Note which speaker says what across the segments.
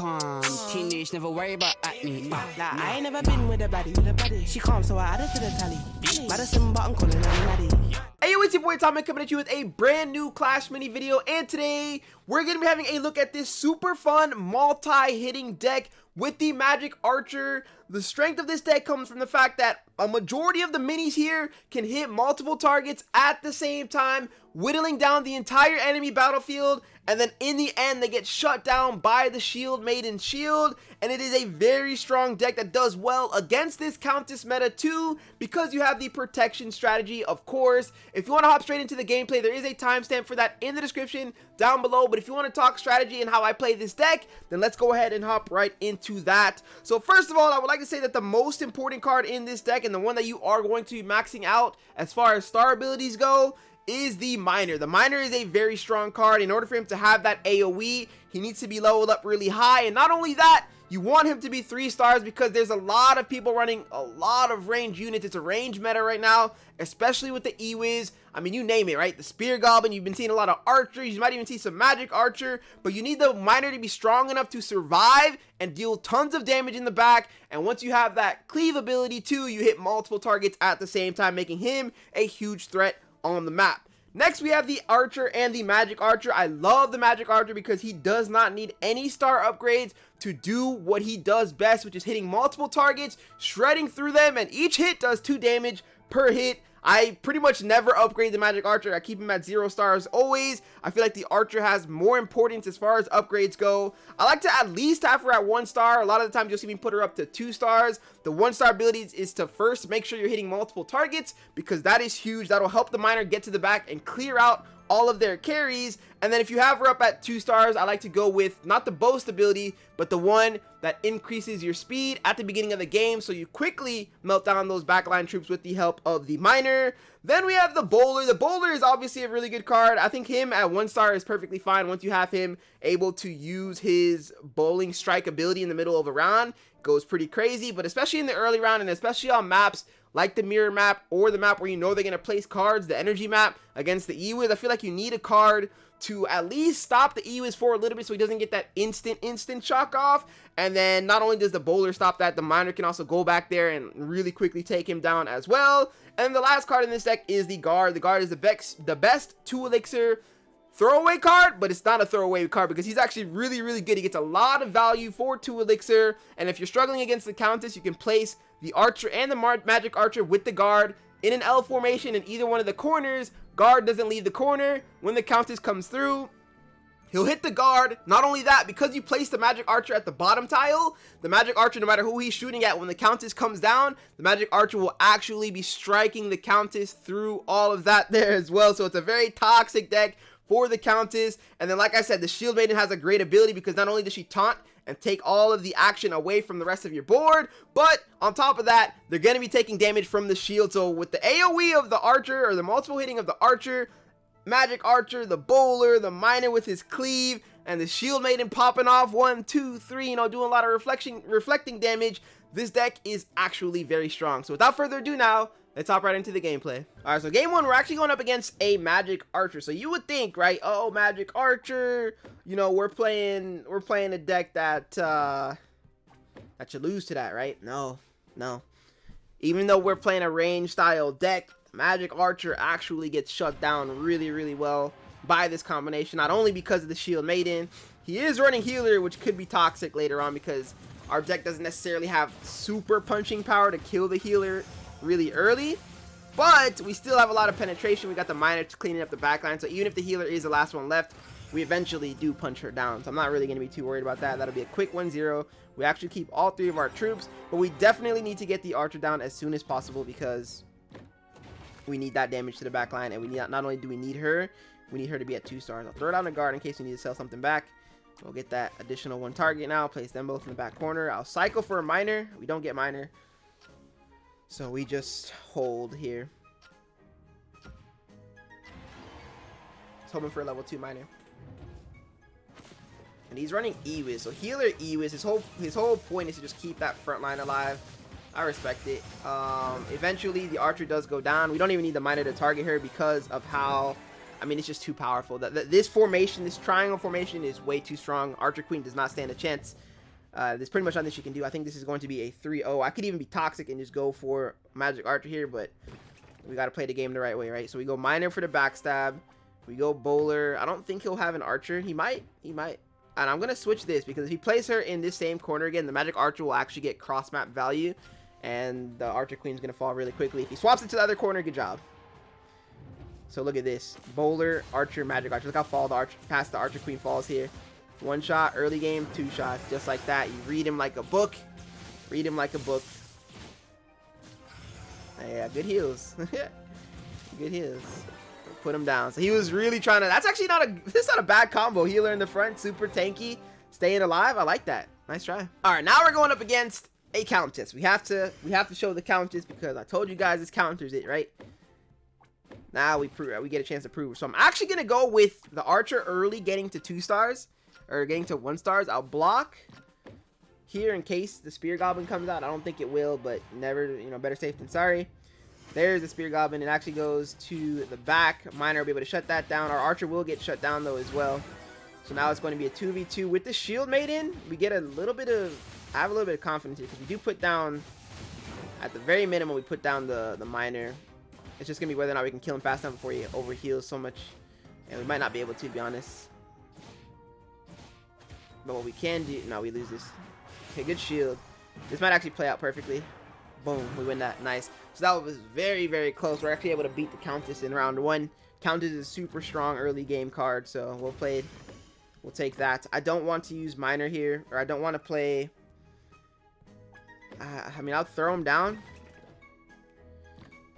Speaker 1: calm. Teenage, never worry about acne.
Speaker 2: Nah, I ain't never been with a baddie. She calm, so I added to the tally. Madison, but I'm calling her Maddie.
Speaker 3: Hey yo, it's your boy Tommy coming at you with a brand new Clash Mini video, and today we're going to be having a look at this super fun multi-hitting deck with the Magic Archer. The strength of this deck comes from the fact that a majority of the minis here can hit multiple targets at the same time, whittling down the entire enemy battlefield, and then in the end they get shut down by the Shield Maiden shield. And it is a very strong deck that does well against this Countess meta too, because you have the protection strategy, of course. If you want to hop straight into the gameplay, there is a timestamp for that in the description down below. But if you want to talk strategy and how I play this deck, then let's go ahead and hop right into that. So first of all, I would like to say that the most important card in this deck, and the one that you are going to be maxing out as far as star abilities go, is the Miner. The Miner is a very strong card. In order for him to have that AoE, he needs to be leveled up really high. And not only that, you want him to be 3 stars because there's a lot of people running a lot of range units. It's a range meta right now, especially with the E-Wiz. I mean, you name it, right? The Spear Goblin, you've been seeing a lot of archers. You might even see some Magic Archer, but you need the Miner to be strong enough to survive and deal tons of damage in the back. And once you have that cleave ability too, you hit multiple targets at the same time, making him a huge threat on the map. Next, we have the Archer and the Magic Archer. I love the Magic Archer because he does not need any star upgrades to do what he does best, which is hitting multiple targets, shredding through them, and each hit does 2 damage per hit. I pretty much never upgrade the Magic Archer. I keep him at 0 stars always. I feel like the Archer has more importance as far as upgrades go. I like to at least have her at 1 star. A lot of the times you'll see me put her up to 2 stars. The 1-star abilities is to first make sure you're hitting multiple targets, because that is huge. That'll help the Miner get to the back and clear out all of their carries. And then if you have her up at 2 stars, I like to go with not the boast ability, but the one that increases your speed at the beginning of the game, so you quickly melt down those backline troops with the help of the Miner. Then we have the Bowler. The Bowler is obviously a really good card. I think him at 1 star is perfectly fine once you have him able to use his bowling strike ability in the middle of a round. Goes pretty crazy, but especially in the early round, and especially on maps like the mirror map or the map where you know they're going to place cards, the energy map against the E-Wiz, I feel like you need a card to at least stop the E-Wiz for a little bit so he doesn't get that instant shock off. And then not only does the Bowler stop that, the Miner can also go back there and really quickly take him down as well. And the last card in this deck is the Guard. The Guard is the best 2 elixir throwaway card, but it's not a throwaway card because he's actually really good. He gets a lot of value for 2 elixir, and if you're struggling against the Countess, you can place the Archer and the Magic Archer with the Guard in an L formation in either one of the corners. Guard doesn't leave the corner. When the Countess comes through, he'll hit the Guard. Not only that, because you place the Magic Archer at the bottom tile, the Magic Archer, no matter who he's shooting at, when the Countess comes down, the Magic Archer will actually be striking the Countess through all of that there as well. So it's a very toxic deck for the Countess. And then, like I said, the Shield Maiden has a great ability because not only does she taunt and take all of the action away from the rest of your board, but on top of that, they're going to be taking damage from the shield. So with the AoE of the Archer, or the multiple hitting of the Archer, Magic Archer, the Bowler, the Miner with his cleave, and the Shield Maiden popping off 1, 2, 3, you know, doing a lot of reflecting damage, this deck is actually very strong. So without further ado now, let's hop right into the gameplay. Alright, so game 1, we're actually going up against a Magic Archer. So you would think, right, oh, Magic Archer, you know, we're playing a deck that should lose to that, right? No. Even though we're playing a range style deck, Magic Archer actually gets shut down really well by this combination. Not only because of the Shield Maiden, he is running Healer, which could be toxic later on because our deck doesn't necessarily have super punching power to kill the Healer really early, but we still have a lot of penetration. We got the Miner cleaning up the backline, so even if the Healer is the last one left, we eventually do punch her down. So I'm not really going to be too worried about that. That'll be a quick 1-0. We actually keep all 3 of our troops, but we definitely need to get the Archer down as soon as possible because we need that damage to the backline, and we need, not only do we need her, we need her to be at 2 stars. I'll throw down a Guard in case we need to sell something back. We'll get that additional 1 target now, place them both in the back corner. I'll cycle for a Miner. We don't get Miner, so we just hold here. Just hoping for a level 2 Miner. And he's running E-Wiz, so Healer E-Wiz. His whole point is to just keep that front line alive. I respect it. Eventually, the Archer does go down. We don't even need the Miner to target her because of how, I mean, it's just too powerful. This formation, this triangle formation is way too strong. Archer Queen does not stand a chance There's pretty much nothing she can do. I think this is going to be a 3-0. I could even be toxic and just go for Magic Archer here, but we got to play the game the right way, right? So we go Miner for the backstab. We go Bowler. I don't think he'll have an Archer. He might. And I'm going to switch this because if he plays her in this same corner again, the Magic Archer will actually get cross-map value. And the Archer Queen's going to fall really quickly. If he swaps it to the other corner, good job. So look at this. Bowler, Archer, Magic Archer. Look how fast the Archer Queen falls here. 1 shot, early game, 2 shots. Just like that. You read him like a book. Read him like a book. Yeah, good heals. Good heals. Put him down. So he was really trying to... That's actually not a bad combo. Healer in the front, super tanky, staying alive. I like that. Nice try. All right, now we're going up against a Countess. We have to show the Countess because I told you guys this counters it, right? Now we get a chance to prove. So I'm actually gonna go with the Archer early, getting to 2 stars or getting to 1 stars. I'll block here in case the Spear Goblin comes out. I don't think it will, but never, better safe than sorry. There's the Spear Goblin. It actually goes to the back. Miner will be able to shut that down. Our Archer will get shut down though as well. So now it's going to be a 2v2 with the Shield Maiden. We get a little bit of, I have a little bit of confidence here because we do put down, at the very minimum, we put down the Miner. It's just gonna be whether or not we can kill him fast enough before he overheals so much, and we might not be able to be honest. But what we can do, no, we lose this. Okay, good shield. This might actually play out perfectly. Boom, we win that. Nice. So that was very, very close. We're actually able to beat the Countess in round 1. Countess is a super strong early game card, so we'll take that. I don't want to use Miner here, or I don't want to play. I mean, I'll throw him down.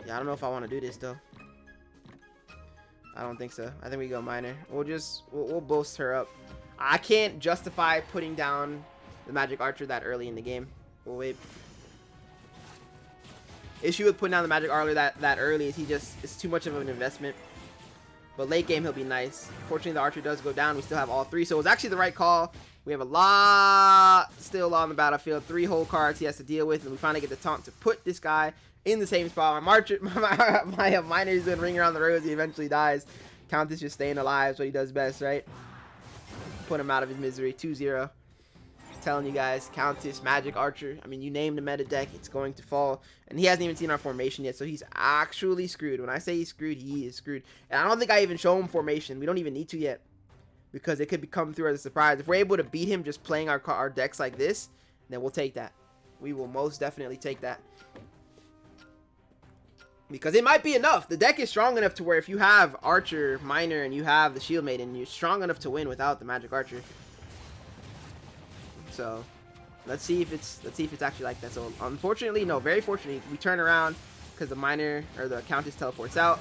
Speaker 3: Yeah, I don't know if I want to do this though. I don't think so. I think we go Miner. We'll boost her up. I can't justify putting down the Magic Archer that early in the game. We'll wait. Issue with putting down the Magic Archer that early is it's too much of an investment. But late game he'll be nice. Fortunately the Archer does go down. We still have all 3, so it was actually the right call. We have a lot still on the battlefield. 3 whole cards he has to deal with, and we finally get the taunt to put this guy in the same spot. My Miner's doing Ring Around the Rosy. He eventually dies. Countess just staying alive is what he does best, right? Put him out of his misery. 2-0. Telling you guys, Countess, Magic Archer. I mean, you name the meta deck, it's going to fall. And he hasn't even seen our formation yet, so he's actually screwed. When I say he's screwed, he is screwed. And I don't think I even show him formation. We don't even need to yet, because it could come through as a surprise. If we're able to beat him just playing our decks like this, then we'll take that. We will most definitely take that. Because it might be enough. The deck is strong enough to where if you have Archer, Miner, and you have the Shield Maiden, you're strong enough to win without the Magic Archer. So let's see if it's actually like that. So unfortunately, no, very fortunately, we turn around because the Miner or the Countess teleports out.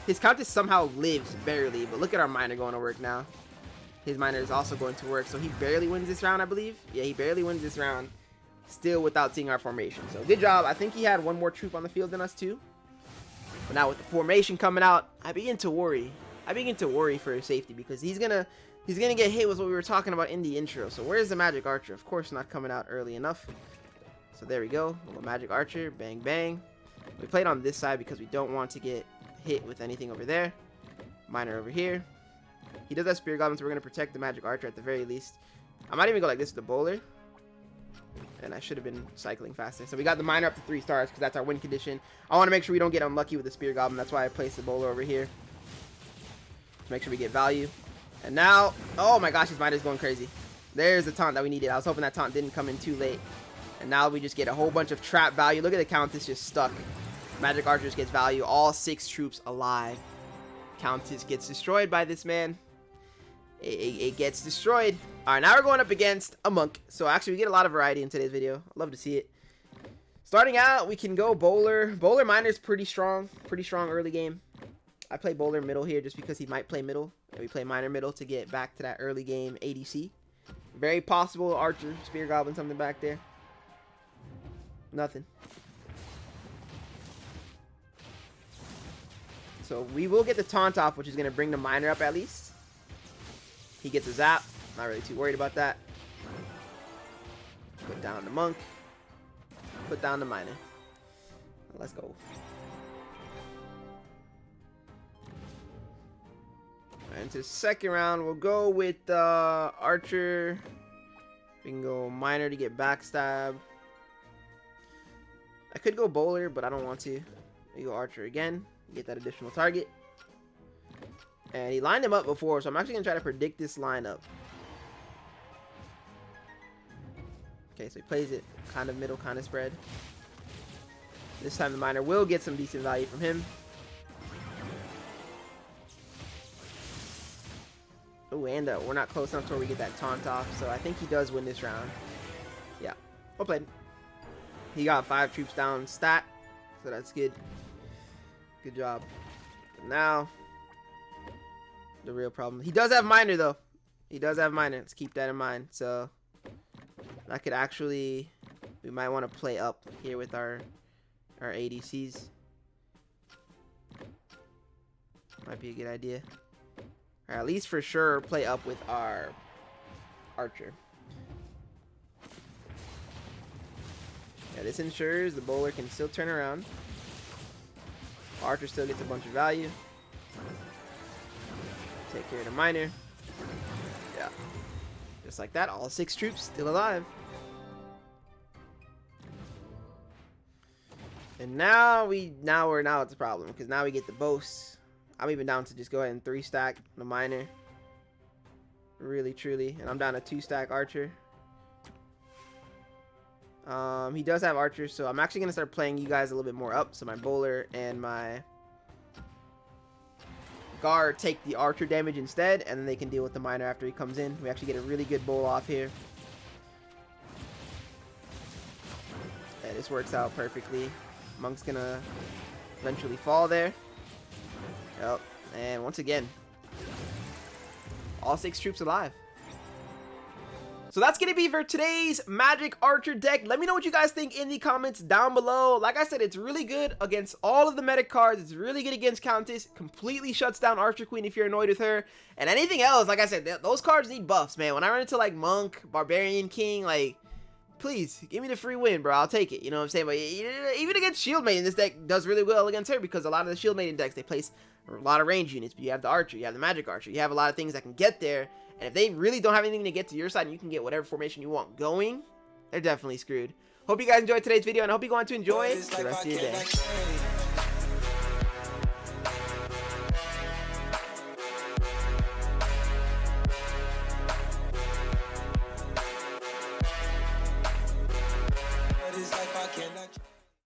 Speaker 3: His Countess somehow lives barely, but look at our Miner going to work now. His Miner is also going to work, so he barely wins this round, I believe. Yeah, he barely wins this round, still without seeing our formation. So good job. I think he had 1 more troop on the field than us too. But now with the formation coming out, I begin to worry. I begin to worry for his safety because he's gonna get hit with what we were talking about in the intro. So where's the Magic Archer? Of course not coming out early enough. So there we go. A little Magic Archer. Bang, bang. We played on this side because we don't want to get hit with anything over there. Miner over here. He does have Spear Goblin, so we're going to protect the Magic Archer at the very least. I might even go like this with the Bowler. And I should have been cycling faster. So we got the Miner up to 3 stars because that's our win condition. I want to make sure we don't get unlucky with the Spear Goblin. That's why I placed the Bowler over here. To make sure we get value. And now, oh my gosh, his Miner's going crazy. There's the taunt that we needed. I was hoping that taunt didn't come in too late. And now we just get a whole bunch of trap value. Look at the Countess just stuck. Magic Archer just gets value. All 6 troops alive. Countess gets destroyed by this man. It gets destroyed. Alright, now we're going up against a monk. So actually, we get a lot of variety in today's video. I'd love to see it. Starting out, we can go Bowler. Bowler Miner's pretty strong. Pretty strong early game. I play Bowler middle here just because he might play middle. And we play Miner middle to get back to that early game ADC. Very possible Archer, Spear Goblin, something back there. Nothing. So we will get the taunt off, which is going to bring the Miner up at least. He gets a zap. Not really too worried about that. Put down the monk. Put down the Miner. Let's go. Into the second round, we'll go with Archer. We can go miner to get backstab. I could go bowler, but I don't want to. We go archer again, get that additional target. And he lined him up before, so I'm actually gonna try to predict this lineup. Okay, so he plays it kind of middle, kind of spread. This time the miner will get some decent value from him. Oh, and we're not close enough to where we get that taunt off, so I think he does win this round. Yeah, well played. He got 5 troops down stat, so that's good. Good job. And now, the real problem. He does have miner though. He does have miner. Let's keep that in mind. So that could actually, we might want to play up here with our ADCs. Might be a good idea. Or at least for sure play up with our archer. Yeah, this ensures the bowler can still turn around. Archer still gets a bunch of value. Take care of the miner. Yeah. Just like that, all 6 troops still alive. And now it's a problem, because now we get the boast. I'm even down to just go ahead and 3-stack the miner. Really, truly. And I'm down to 2-stack archer. He does have archers, so I'm actually going to start playing you guys a little bit more up. So my bowler and my guard take the archer damage instead, and then they can deal with the miner after he comes in. We actually get a really good bowl off here. And this works out perfectly. Monk's going to eventually fall there. Yep, and once again, all 6 troops alive. So that's going to be for today's Magic Archer deck. Let me know what you guys think in the comments down below. Like I said, it's really good against all of the meta cards. It's really good against Countess. Completely shuts down Archer Queen if you're annoyed with her. And anything else, like I said, those cards need buffs, man. When I run into like Monk, Barbarian King, like, please, give me the free win, bro. I'll take it. You know what I'm saying? But even against Shield Maiden, this deck does really well against her, because a lot of the Shield Maiden decks, they place a lot of range units. But you have the Archer, you have the Magic Archer, you have a lot of things that can get there. And if they really don't have anything to get to your side and you can get whatever formation you want going, they're definitely screwed. Hope you guys enjoyed today's video, and I hope you go on to enjoy the rest of your day.